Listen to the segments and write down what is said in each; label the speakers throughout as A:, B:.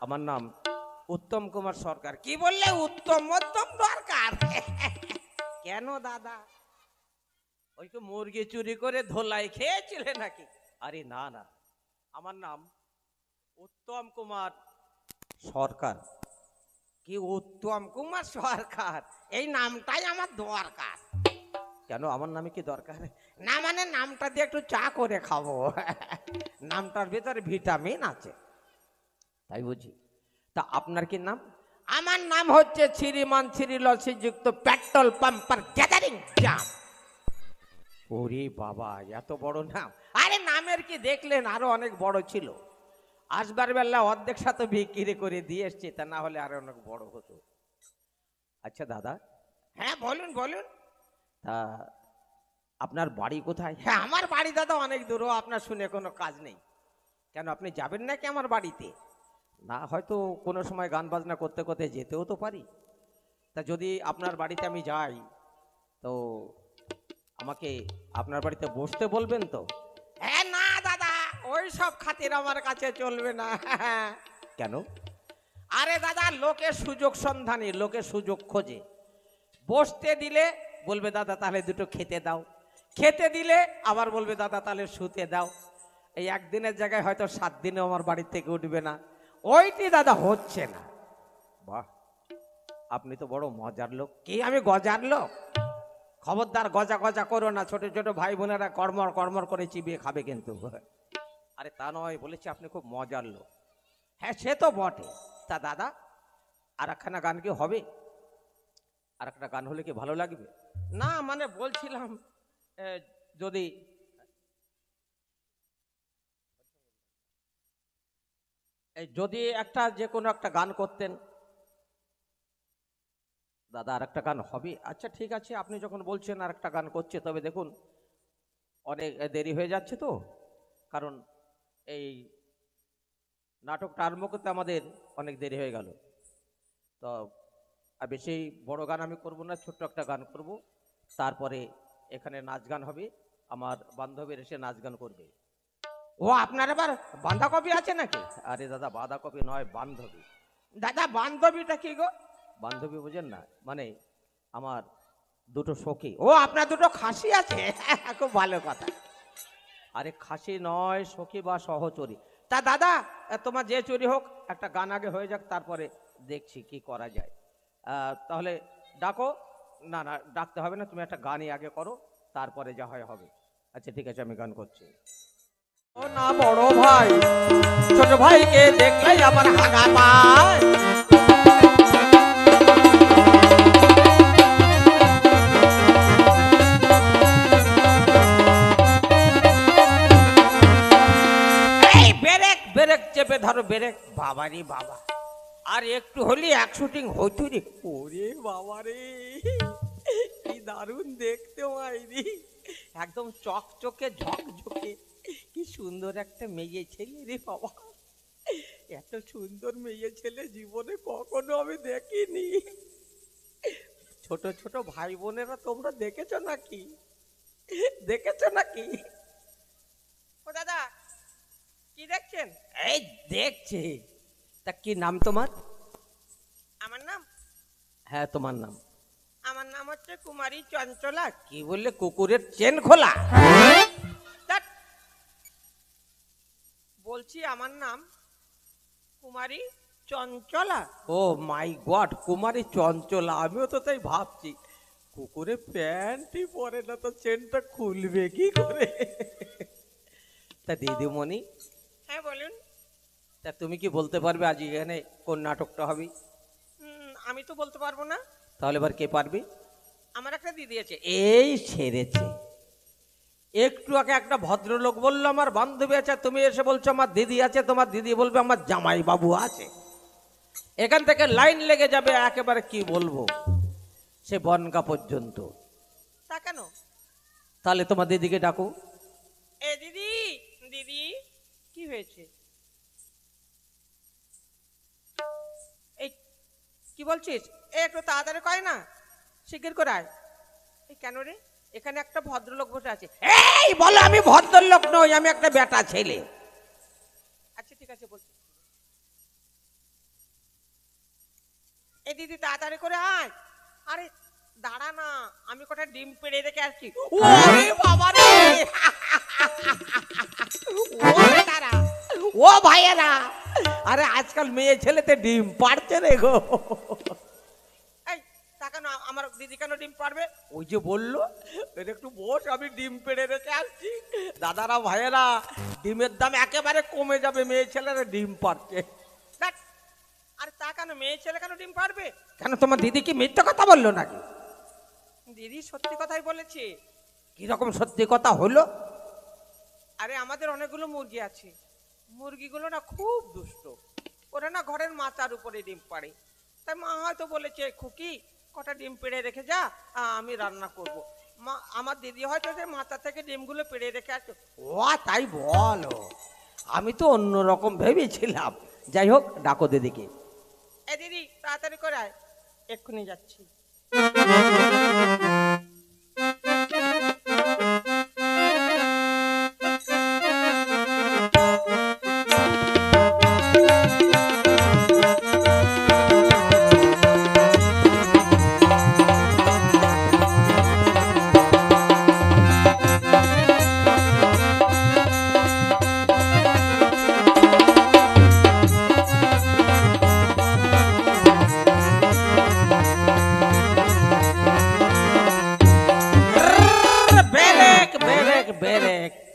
A: আমার নাম উত্তম কুমার সরকার। কি বললে? উত্তম মধ্যম দরকার? কেন দাদা, ওই তো মুরগি চুরি করে ধোলাই খেয়েছিলে নাকি? আরে না না, আমার নাম উত্তম কুমার সরকার। কি উত্তম কুমার সরকার, এই নামটাই আমার দরকার। কেন আমার নামে কি দরকার? না মানে নামটা দিয়ে একটু চা করে খাবো। নামটার ভিতরে ভিটামিন আছে তাই বুঝি। তা আপনার কি নাম? আমার নাম হচ্ছে শ্রীমান শ্রীলসিযুক্ত পেট্রোল পাম্পার গ্যাদারিং জাম। ওরে বাবা, এত বড় নাম! আরে নামের কি দেখলেন, আরো অনেক বড় ছিল। আসবার বেলা অর্ধেক সাথে বিক্রি করে দিয়ে এসছে, তা না হলে আরো অনেক বড় হতো। আচ্ছা দাদা। হ্যাঁ বলুন বলুন। তা আপনার বাড়ি কোথায়? হ্যাঁ আমার বাড়ি দাদা অনেক দূর, আপনার শুনে কোনো কাজ নেই। কেন আপনি যাবেন নাকি আমার বাড়িতে? না, হয়তো কোনো সময় গান বাজনা করতে করতে যেতেও তো পারি। তা যদি আপনার বাড়িতে আমি যাই, তো আমাকে আপনার বাড়িতে বসতে বলবেন তো? হ্যাঁ না দাদা, ওই সব খাতির আমার কাছে চলবে না। কেন? আরে দাদা, লোকে সুযোগ সন্ধানী, লোকে সুযোগ খোঁজে। বসতে দিলে বলবে দাদা তাহলে দুটো খেতে দাও, খেতে দিলে আবার বলবে দাদা তাহলে শুতে দাও। এই একদিনের জায়গায় হয়তো 7 দিনেও আমার বাড়ি থেকে উঠবে না। ওইটি দাদা হচ্ছে না। বাহ, আপনি তো বড় মজার লোক। কি আমি গজার লোক? খবরদার গজা গজা করো না, ছোট ছোট ভাই বোনেরা কর্মর কর্মর করে চিবিয়ে খাবে কিন্তু। আরে তা নয়, বলেছি আপনি খুব মজার লোক। হ্যাঁ সে তো বটে। তা দাদা আর একখানা গান কি হবে? আর একটা গান হলে কি ভালো লাগবে? না মানে বলছিলাম যদি যদি একটা যে কোনো একটা গান করতেন। দাদা আর একটা গান হবে? আচ্ছা ঠিক আছে, আপনি যখন বলছেন আর একটা গান করছে, তবে দেখুন অনেক দেরি হয়ে যাচ্ছে তো, কারণ এই নাটকটা আরম্ভ করতে আমাদের অনেক দেরি হয়ে গেল। তো আর বেশি বড় গান আমি করব না, ছোট্ট একটা গান করব। তারপরে এখানে নাচ গান হবে, আমার বান্ধবীর এসে নাচ গান করবে। ও আপনার আবার বাঁধাকপি আছে নাকি? আরে দাদা বাঁধাকপি নয়, বান্ধবী। দাদা বান্ধবীটা কি গো? বান্ধবী বোঝেন না, মানে আমার দুটো সখী। ও আপনার দুটো খাসি আছে? খুব ভালো কথা। আরে খাসি নয়, সখী বা সহচরী। তা দাদা তোমার যে চুরি হোক, একটা গান আগে হয়ে যাক, তারপরে দেখছি কি করা যায়। তাহলে ডাকো। না না ডাকতে হবে না, তুমি একটা গানই আগে করো, তারপরে যা হয় হবে। আচ্ছা ঠিক আছে, আমি গান করছি। ও না বড় ভাই, ছোট ভাইকে দেখলেই আমার হাগা পায়। এই ব্রেক ব্রেক চেপে ধরো, ব্রেক। বাবারি বাবা, আর একটু হলি এক শুটিং হইতো রে। ওরে বাবারে, কি দারুণ দেখতে মাইরি, একদম চকচকে ঝকঝকে। কি সুন্দর একটা মেয়ে ছেলে রে বাবা, এত সুন্দর মেয়ে ছেলে জীবনে কখনো আমি দেখিনি। ছোট ছোট ভাই বোনেরা তোমরা দেখেছো নাকি? দেখেছো নাকি? ও দাদা কি দেখছেন? এই দেখছি। তা কি নাম তোমার? আমার নাম? হ্যাঁ তোমার নাম? আমার নাম হচ্ছে কুমারী চঞ্চলা। কি বললে? কুকুরের চেন খোলা? বলছি আমার নাম কুমারী চঞ্চলা। ও মাই গড, কুমারী চঞ্চলা, আমিও তো তাই ভাবছি। কুকুরে প্যান্টই পরে না, তো চেনটা খুলবে কি করে? তা দিদিমণি। হ্যাঁ বলুন। তা তুমি কি বলতে পারবে আজ এখানে কোন নাটকটা হবে? আমি তো বলতে পারবো না। তাহলে এবার কে পারবে? আমার একটা দিদি আছে। এই সেরেছে, একটু আগে একটা ভদ্রলোক বললো আমার বান্ধবী আছে, তুমি এসে বলছো আমার দিদি আছে। তোমার দিদি বলবে আমার জামাই বাবু আছে। এখান থেকে লাইন লেগে যাবে একেবারে, কি বলবো, সে বনগা পর্যন্ত। তা কেন? তাহলে তোমার দিদিকে ডাকো। এ দিদি, দিদি কি হয়েছে? এই কি বলছিস? একটু তাড়াতাড়ি কয় না, শিগগির করে আয়। এই কেন রে? এখানে একটা ভদ্রলোক বসে আছে। এই বলো আমি ভদ্রলোক নই, আমি একটা বেটা ছেলে। আচ্ছা ঠিক আছে বলছি। এই দিদি তাড়াতাড়ি করে আয়। আরে দাঁড়া না, আমি কটা ডিম পেড়ে রেখে আসছি। ওরে বাবা রে, ওরে দাঁড়া, ও ভাইয়েরা, আরে আজকাল মেয়ে ছেলেতে ডিম পাড়ছে রে গো। এই টাকা না, আমার দিদি কেন ডিম পাড়বে? ওই যে বললো একটু বস, আমি ডিম পেড়ে রেখে আসছি। দাদারা ভাইয়েরা, ডিমের দাম একেবারে কমে যাবে, মেয়ে ছেলেরা ডিম পাড়ছে। আরে তা কেন, মেয়ে ছেলে কেন ডিম পাড়বে? কেন তোমার দিদি কি মিথ্যা কথা বললো নাকি? দিদি সত্যি কথাই বলেছে। কিরকম সত্যি কথা হলো? আরে আমাদের অনেকগুলো মুরগি আছে, মুরগিগুলো না খুব দুষ্ট, ওরা না ঘরের মাচার উপরে ডিম পাড়ে। তাই মা হয়তো বলেছে, খুকি কটা ডিম পেড়ে রেখে যা, আমি রান্না করব। মা, আমার দিদি হয়তো যে মাথা থেকে ডিমগুলো পেড়ে রেখে আসছে। ও তাই বলো, আমি তো অন্যরকম ভেবেছিলাম। যাই হোক, ডাকো দিদিকে। এ দিদি তাড়াতাড়ি করে আয়, এক্ষুনি যাচ্ছি।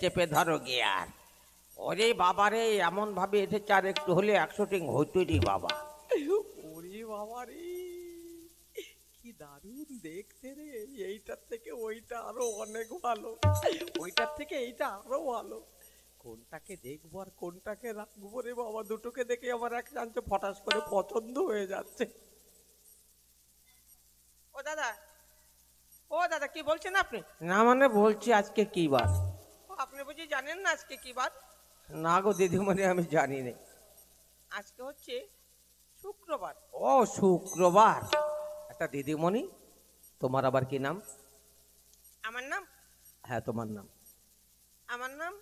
A: চেপে ধরো গিয়ার। ওরে বাবা রে, এমন ভাবে এসেছে, আর একটু হলে 100 টিং হইতই রে বাবা। ওরে বাবা রে, কি দারুণ দেখতে রে, এইটার থেকে ওইটা আরো অনেক ভালো, ওইটার থেকে এইটা আরো ভালো। কোনটাকে দেখবো আর কোনটাকে রাখবো রে বাবা, দুটোকে দেখে আমার এক চান্সে ফটাস করে পছন্দ হয়ে যাচ্ছে। ও দাদা, ও দাদা, কি বলছেন আপনি? না মানে বলছি আজকে কি বার? আপনি বুঝি জানেন না আজকে কি বার? না গো দিদিমণি, আমি জানি না। আজকে হচ্ছে শুক্রবার। ও শুক্রবার। একটা দিদিমণি, তোমার আবার কি নাম? আমার নাম? হ্যাঁ তোমার নাম। আমার নাম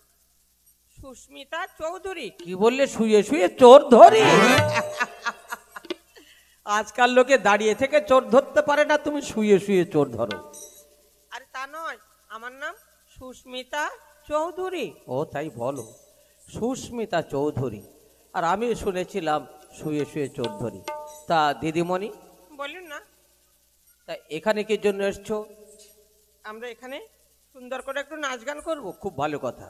A: সুস্মিতা চৌধুরী। কি বললে? শুয়ে শুয়ে চোর ধরি? আজকাল লোকে দাঁড়িয়ে থেকে চোর ধরতে পারে না, তুমি শুয়ে শুয়ে চোর ধরো। আরে তা নয়, আমার নাম সুস্মিতা চৌধুরী। ও তাই বলো, সুস্মিতা চৌধুরী। আর আমি শুনেছিলাম শুয়ে শুয়ে চোর ধরি। তা দিদিমণি বলুন না, তা এখানে কি জন্য এসছো? আমরা এখানে সুন্দর করে একটু নাচ গান করবো। খুব ভালো কথা।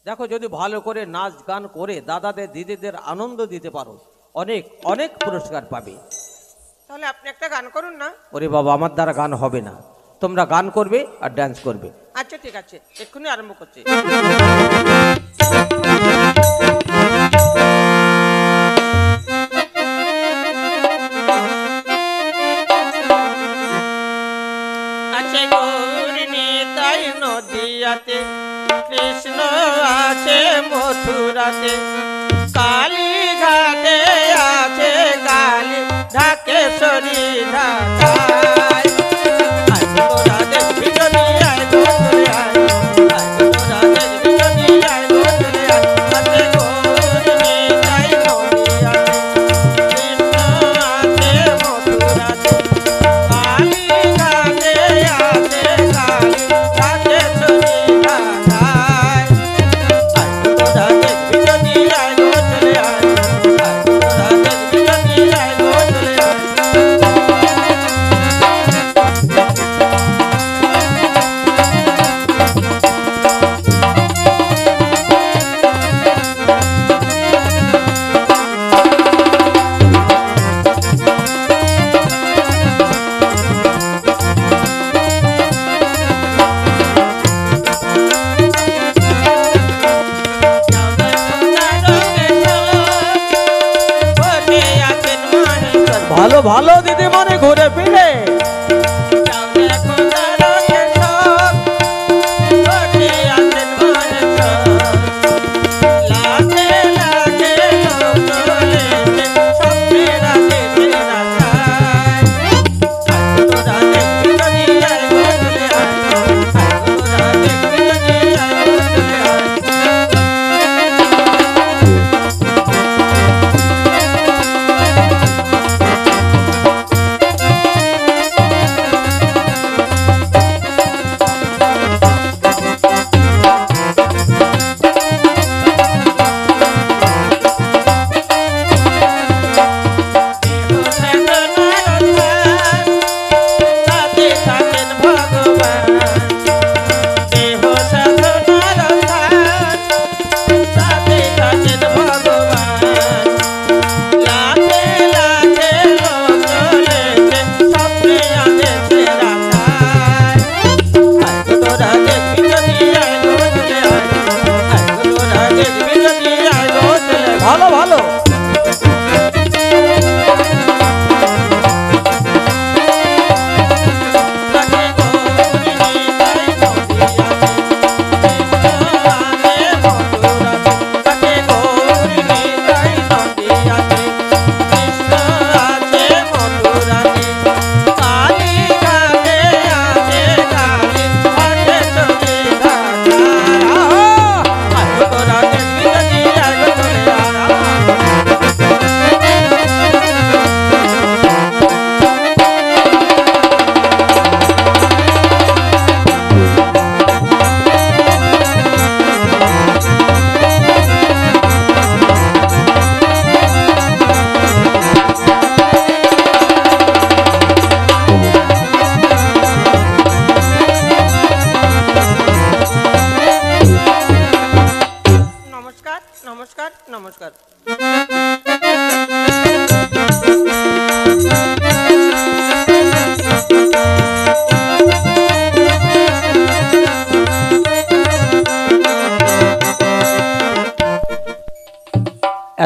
A: দেখো, যদি ভালো করে নাচ গান করে দাদাদের দিদিদের আনন্দ দিতে পারো, অনেক অনেক পুরস্কার পাবে। তাহলে আপনি একটা গান করুন না। ওরে বাবা, আমার দ্বারা গান হবে না, তোমরা গান করবে আর ডান্স করবে। আচ্ছা ঠিক আছে, এক্ষুনি আরম্ভ করছি। আছে গৌরী তাই নদিয়াতে, কৃষ্ণ আছে মথুরাতে, কালী ঘাটে আছে কালী ঢাকেশ্বরী ঢাকায়। ভালো ভালো দিদিমণি ঘুরে ফিরে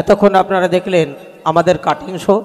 A: এতক্ষণ আপনারা দেখলেন আমাদের কাটিং শো।